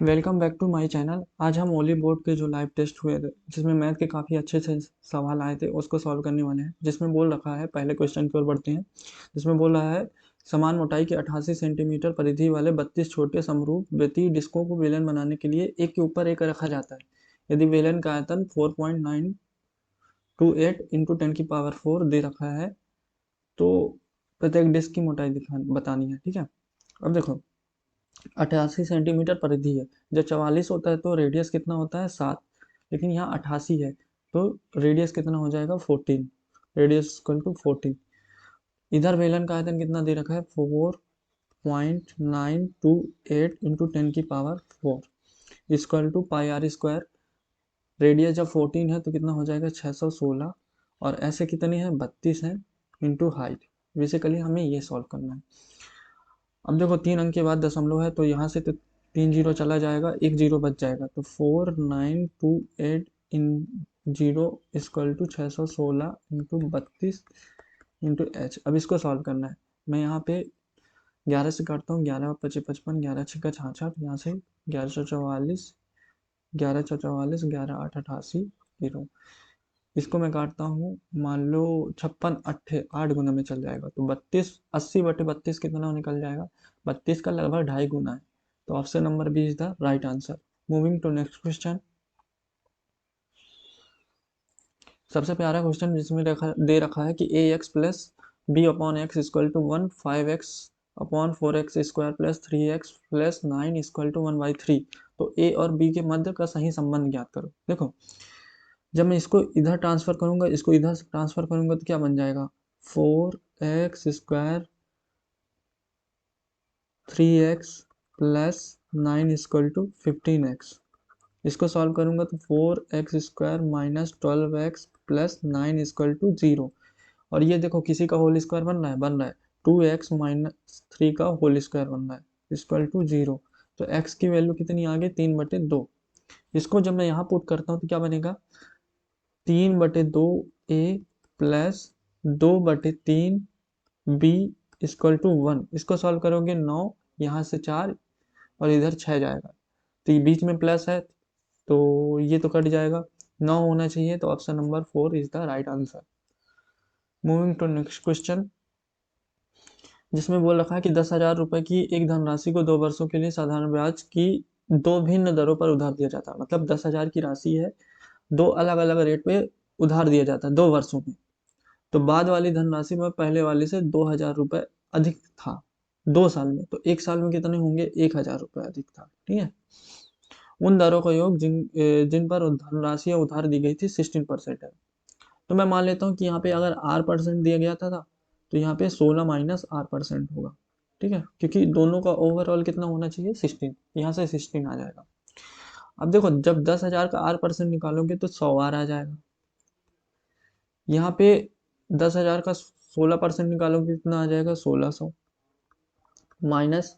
Welcome back to my channel. आज हम ओली board के जो लाइव टेस्ट हुए थे जिसमें मैथ के काफ़ी अच्छे से सवाल आए थे उसको सॉल्व करने वाले हैं। जिसमें बोल रखा है, पहले क्वेश्चन की ओर बढ़ते हैं। जिसमें बोल रहा है समान मोटाई के 88 सेंटीमीटर परिधि वाले 32 छोटे समरूप वृत्तीय डिस्कों को बेलन बनाने के लिए एक के ऊपर एक रखा जाता है। यदि बेलन का आयतन 4.928 इंटू 10 की पावर 4 दे रखा है तो प्रत्येक डिस्क की मोटाई बतानी है। ठीक है, अब देखो 88 सेंटीमीटर परिधि है। जब 44 होता है तो रेडियस कितना होता है 7, लेकिन यहाँ 88 है तो रेडियस कितना हो जाएगा 14। Radius equal to 14। इधर बेलन का आयतन कितना दे रखा है 4.928 इंटू 10 की power 4 equal to pi r square. Radius जब 14 है तो कितना हो जाएगा 616, और ऐसे कितनी है 32 है इंटू हाइट। बेसिकली हमें ये सॉल्व करना है। अब देखो 3 अंक के बाद दशमलव है तो यहाँ से तो 3 जीरो चला जाएगा, एक जीरो बच जाएगा, तो 4928 इन zero equal to 616 into 32 into H. अब इसको सॉल्व करना है। मैं यहाँ पे 11 से काटता हूँ, 11 × 5 = 55, 11 × 6 = 66, यहाँ से 11 × 4 = 44, 11 × 4 = 44, 11 × 8 = 88, जीरो। इसको मैं काटता हूँ, मान लो 56 अट्ठे 8 गुना में चल जाएगा तो 32, 80/32 कितना निकल जाएगा 32 का लगभग 2.5 गुना है। तो option number B is the right answer. Moving to next question. सबसे प्यारा क्वेश्चन जिसमें दे रखा है कि A x plus B upon x equal to 1, 5x upon 4x square plus 3x plus 9 equal to 1/3। तो ए और बी के मध्य का सही संबंध ज्ञात करो। देखो जब मैं इसको इधर ट्रांसफर करूंगा, इसको इधर ट्रांसफर करूंगा तो क्या बन जाएगा 4x square 3x plus 9 equal to 15x। इसको सॉल्व करूंगा तो 4x square minus 12x plus 9 equal to 0। और ये देखो किसी का होल स्क्वायर बन रहा है 2x माइनस 3 का होल स्क्वायर बन रहा है इक्वल टू 0। तो x की वैल्यू कितनी आ गई 3/2। इसको जब मैं यहाँ पुट करता हूँ तो क्या बनेगा 3/2 a plus 2/3 b equal to 1। इसको सॉल्व करोगे 9, यहाँ से 4 और इधर 6 जाएगा, तो ये बीच में प्लस है तो ये तो कट जाएगा, 9 होना चाहिए, तो option number 4 is the right answer. Moving to next question, जिसमें बोल रखा है कि 10,000 रुपए की एक धनराशि को 2 वर्षों के लिए साधारण ब्याज की दो भिन्न दरों पर उधार दिया जाता है। मतलब 10,000 की राशि है, दो अलग अलग रेट पे उधार दिया जाता है 2 वर्षों में। तो बाद वाली धनराशि में पहले वाले से 2,000 रुपये अधिक था 2 साल में, तो 1 साल में कितने होंगे 1,000 रुपये अधिक था। ठीक है, उन दरों का योग जिन पर धनराशि उधार दी गई थी 16% है। तो मैं मान लेता हूँ कि यहाँ पे अगर R% दिया गया था तो यहाँ पे 16 माइनस R% होगा। ठीक है, क्योंकि दोनों का ओवरऑल कितना होना चाहिए 16, यहाँ से 16 आ जाएगा। अब देखो जब 10,000 का R% निकालोगे तो 100 R आ जाएगा। यहाँ पे 10,000 का 16% निकालोगे कितना आ जाएगा 1600, माइनस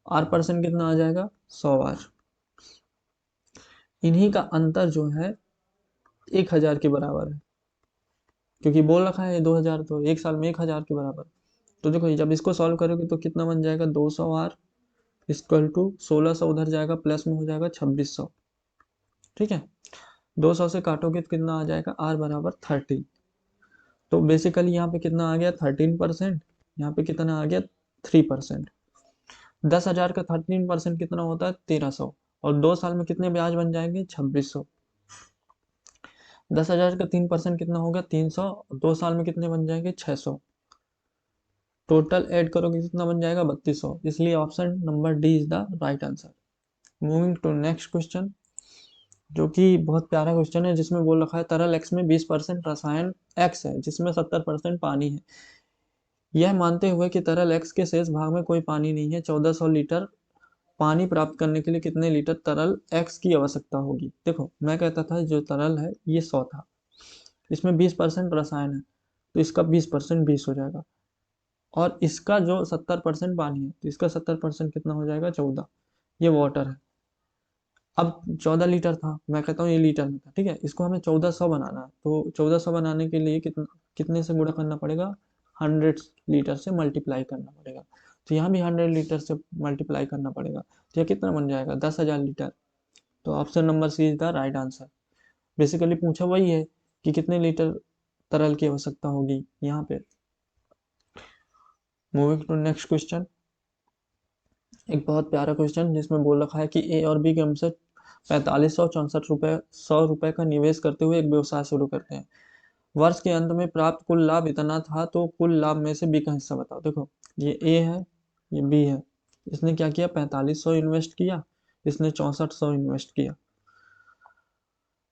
R% कितना आ जाएगा 100 R। इन्हीं का अंतर जो है 1,000 के बराबर है, क्योंकि बोल रखा है 2,000 तो 1 साल में 1,000 के बराबर। तो देखो जब इसको सॉल्व करोगे तो कितना बन जाएगा 200 R इक्वल टू 1600 उधर जाएगा प्लस में हो जाएगा 2600। ठीक है, 200 से काटोगे तो कितना आ जाएगा R बराबर 30। तो बेसिकली यहाँ पे कितना आ गया 13%, यहाँ पे कितना आ गया 3%। 10,000 का 13% कितना होता है 1,300, और 2 साल में कितने ब्याज बन जाएंगे 2600। 10,000 का 3% कितना होगा 300, 2 साल में कितने बन जाएंगे 600। टोटल ऐड करोगे कितना बन जाएगा 3200। इसलिए option number D is the right answer. Moving to next question, जो कि बहुत प्यारा क्वेश्चन है, जिसमें बोल रखा है तरल एक्स में 20% रसायन एक्स है जिसमें 70% पानी है। यह मानते हुए कि तरल एक्स के शेष भाग में कोई पानी नहीं है, 1400 लीटर पानी प्राप्त करने के लिए कितने लीटर तरल एक्स की आवश्यकता होगी। देखो मैं कहता था जो तरल है ये 100 था, इसमें 20% रसायन है तो इसका 20% 20 हो जाएगा, और इसका जो 70% पानी है तो इसका 70% कितना हो जाएगा 14। ये वाटर है। अब 14 लीटर था, मैं कहता हूँ ये लीटर में था। ठीक है, इसको हमें 1400 बनाना है, तो 1400 बनाने के लिए कितने से गुणा करना पड़ेगा 100 लीटर से मल्टीप्लाई करना पड़ेगा। तो यहाँ भी 100 लीटर से मल्टीप्लाई करना पड़ेगा, तो यह कितना बन जाएगा 10,000 लीटर। तो option number C is the right answer. Basically पूछा वही है कि कितने लीटर तरल की आवश्यकता होगी यहाँ पे। मूविंग टू नेक्स्ट क्वेश्चन, एक बहुत प्यारा क्वेश्चन जिसमें बोल रखा है कि ए और बी के हमसे 4564 का निवेश करते हुए एक व्यवसाय शुरू करते हैं। वर्ष के अंत में प्राप्त कुल लाभ इतना था, तो कुल लाभ में से बी का हिस्सा बताओ। देखो ये ए है, ये बी है, इसने क्या किया 4500 इन्वेस्ट किया, इसने 6400 इन्वेस्ट किया।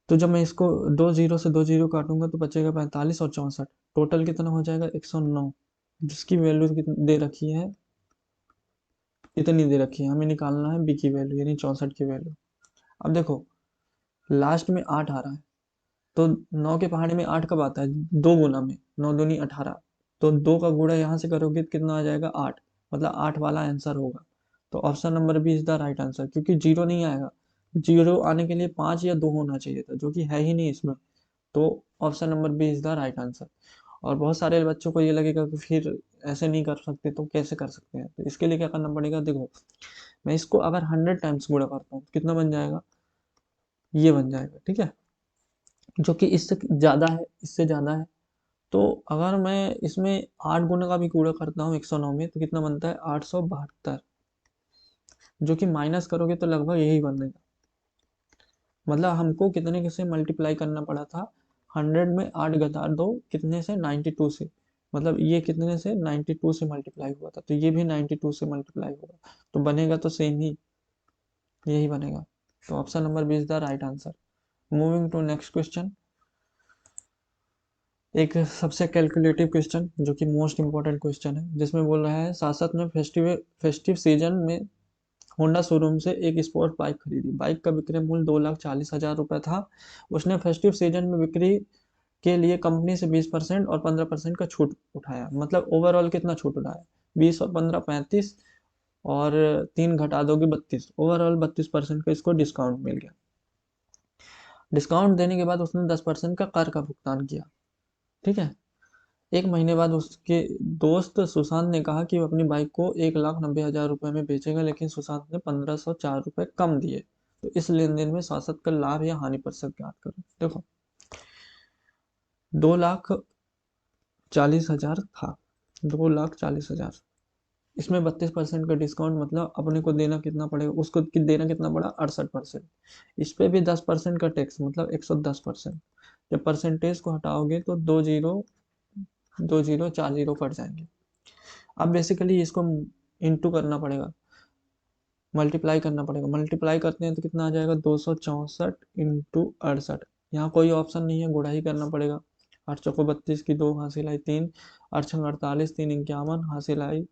तो जब मैं इसको दो जीरो से दो जीरो काटूंगा तो बचेगा 45 और 64, टोटल कितना हो जाएगा 109, जिसकी वैल्यू दे रखी है, इतनी दे रखी है, हमें निकालना है बी की वैल्यू यानी 64 की वैल्यू। अब देखो लास्ट में 8 आ रहा है, तो 9 के पहाड़े में 8 कब आता है, दो गुना में, 9 दूनी 18, तो 2 का गुणा यहाँ से करोगे तो कितना आ जाएगा 8, मतलब 8 वाला आंसर होगा। तो option number B is the right answer, क्योंकि जीरो नहीं आएगा, जीरो आने के लिए 5 या 2 होना चाहिए था, जो कि है ही नहीं इसमें। तो option number B is the right answer. और बहुत सारे बच्चों को ये लगेगा कि फिर ऐसे नहीं कर सकते तो कैसे कर सकते हैं, तो इसके लिए क्या करना पड़ेगा, देखो मैं इसको अगर 100 टाइम्स गुणा करता हूँ कितना बन जाएगा, ये बन जाएगा, ठीक है, जो कि इससे ज़्यादा है, इससे ज़्यादा है। तो अगर मैं इसमें 8 गुना का भी गुणा करता हूँ 109 में, तो कितना बनता है 872, जो कि माइनस करोगे तो लगभग यही बनेगा। मतलब हमको कितने से मल्टीप्लाई करना पड़ा था, 100 में 8 घटा दो कितने से 92 से, मतलब ये कितने से 92 से मल्टीप्लाई हुआ था, तो ये भी 92 से मल्टीप्लाई होगा, तो बनेगा तो सेम ही, यही बनेगा। तो option number B is the right answer. Moving to next question, एक सबसे कैलकुलेटिव क्वेश्चन जो कि मोस्ट इंपॉर्टेंट क्वेश्चन है, जिसमें बोल रहा है शासक ने फेस्टिव सीजन में होंडा शोरूम से एक स्पोर्ट बाइक खरीदी। बाइक का विक्रय मूल्य 2,40,000 रुपये था। उसने फेस्टिव सीजन में बिक्री के लिए कंपनी से 20% और 15% का छूट उठाया, मतलब ओवरऑल कितना छूट उठाया, 20 और 15 35, और 3 घटा दोगे 32, ओवरऑल 32% का इसको डिस्काउंट मिल गया। डिस्काउंट देने के बाद उसने 10% का कर का भुगतान किया, ठीक है। एक महीने बाद उसके दोस्त सुशांत ने कहा कि वो अपनी बाइक को 1,90,000 रुपये में बेचेगा, लेकिन सुशांत ने 1,504 रुपये कम दिए। तो इस लेन देन में शासक का लाभ या हानि प्रतिशत ज्ञात करो। देखो 2,40,000 था, 2,40,000, इसमें 32% का डिस्काउंट, मतलब अपने को देना कितना पड़ेगा, उसको देना कितना पड़ा 68%, इस पे भी 10% का टैक्स, मतलब 110%। जब परसेंटेज को हटाओगे तो दो जीरो 4 जीरो कट जाएंगे। अब बेसिकली इसको इंटू करना पड़ेगा, मल्टीप्लाई करना पड़ेगा, मल्टीप्लाई करते हैं तो कितना आ जाएगा 264 इंटू 68, यहाँ कोई ऑप्शन नहीं है, गुणा ही करना पड़ेगा। 8 चौको 32 की 2 हासिल आई 3, 8 छंग 48, 3 51 हासिल आई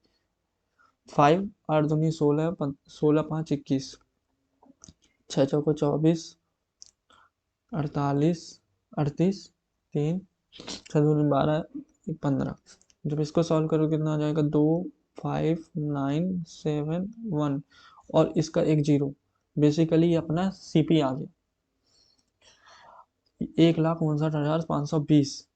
5, 8 दूनी 16, 16 5 21, 6 चौको 24, 48 38, 3 6 दूनी 12, 15। जब इसको सॉल्व करो कितना आ जाएगा 25971, और इसका एक जीरो, बेसिकली अपना सीपी आ गया 1,59,520।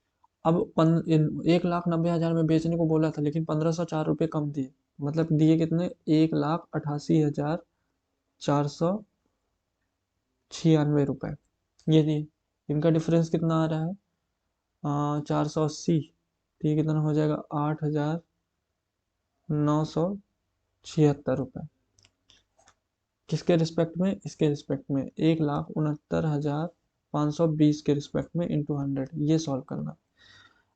अब 1,90,000 में बेचने को बोला था, लेकिन 1,504 रुपये कम दिए, मतलब दिए कितने 1,88,496 रुपये, ये दिए। इनका डिफरेंस कितना आ रहा है 480, तो ये कितना हो जाएगा 8,976 रुपये, किसके रिस्पेक्ट में, इसके रिस्पेक्ट में 1,69,520 के रिस्पेक्ट में इंटू 100, ये सॉल्व करना।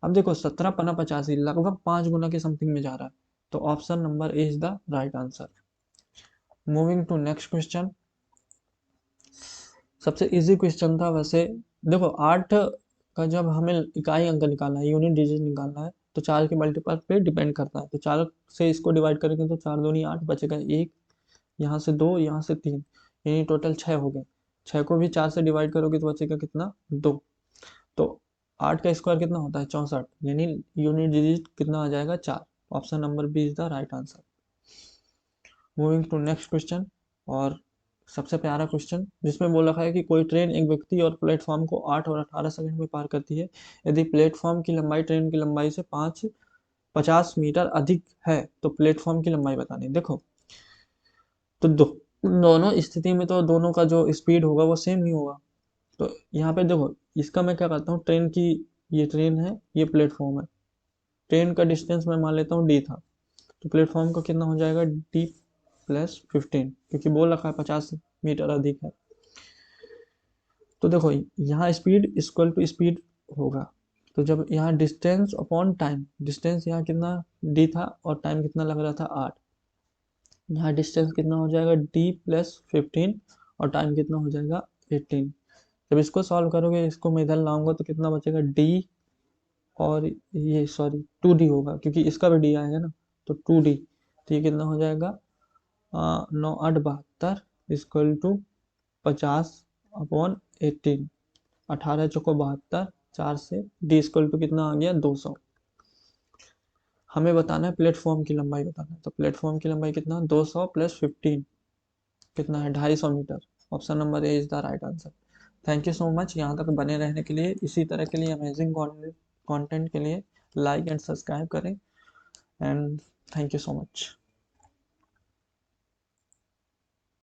अब देखो 17 पना 85 लगभग 5 गुना के समथिंग में जा रहा है, तो option number A is the right answer. Moving to next question, सबसे इजी क्वेश्चन था वैसे। देखो 8 का जब हमें इकाई अंक निकालना है, यूनिट डिजिट निकालना है, तो 4 के मल्टीपल पे डिपेंड करता है, तो 4 से इसको डिवाइड करेंगे तो 4 दूनी 8, बचेगा 1, यहाँ से 2, यहाँ से 3, यानी टोटल 6 हो गए। 6 को भी 4 से डिवाइड करोगे तो बचेगा कितना 2, तो 8 का स्क्वायर कितना होता है 64, यानी यूनिट डिजिट कितना आ जाएगा 4। Option number B is the right answer. Moving to next question, और सबसे प्यारा क्वेश्चन जिसमें बोल रखा है कि कोई ट्रेन एक व्यक्ति और प्लेटफॉर्म को 8 और 18 सेकंड में पार करती है। यदि प्लेटफॉर्म की लंबाई ट्रेन की लंबाई से 5 50 मीटर अधिक है तो प्लेटफॉर्म की लंबाई बतानी। देखो तो दोनों स्थिति में तो दोनों का जो स्पीड होगा वो सेम ही होगा। तो यहाँ पे देखो इसका मैं क्या करता हूँ, ट्रेन की, ये ट्रेन है, ये प्लेटफॉर्म है, ट्रेन का डिस्टेंस मैं मान लेता हूँ डी था, तो प्लेटफॉर्म का कितना हो जाएगा, डी प्लस 15, क्योंकि बोल रखा है 50 मीटर अधिक है। तो देखो यहाँ स्पीड इक्वल टू स्पीड होगा, तो जब यहाँ डिस्टेंस अपॉन टाइम, डिस्टेंस यहाँ कितना डी था और टाइम कितना लग रहा था 8, यहाँ डिस्टेंस कितना हो जाएगा डी प्लस 15 और टाइम कितना हो जाएगा 18। जब इसको सॉल्व करोगे, इसको मैं इधर लाऊंगा तो कितना बचेगा डी, और ये सॉरी 2d होगा क्योंकि इसका भी डी आएगा ना, तो 2d, तो ये कितना हो जाएगा 9 8 72 इक्वल टू 50/18, 18 चौको 72, 4 से डी इक्वल टू कितना आ गया 200। हमें बताना है प्लेटफॉर्म की लंबाई बताना है, तो प्लेटफॉर्म की लंबाई कितना 200 प्लस 15 कितना है 250 metre. Option number A is the right answer. Thank you so much यहाँ तक बने रहने के लिए। इसी तरह के लिए अमेजिंग कंटेंट के लिए लाइक एंड सब्सक्राइब करें, and thank you so much.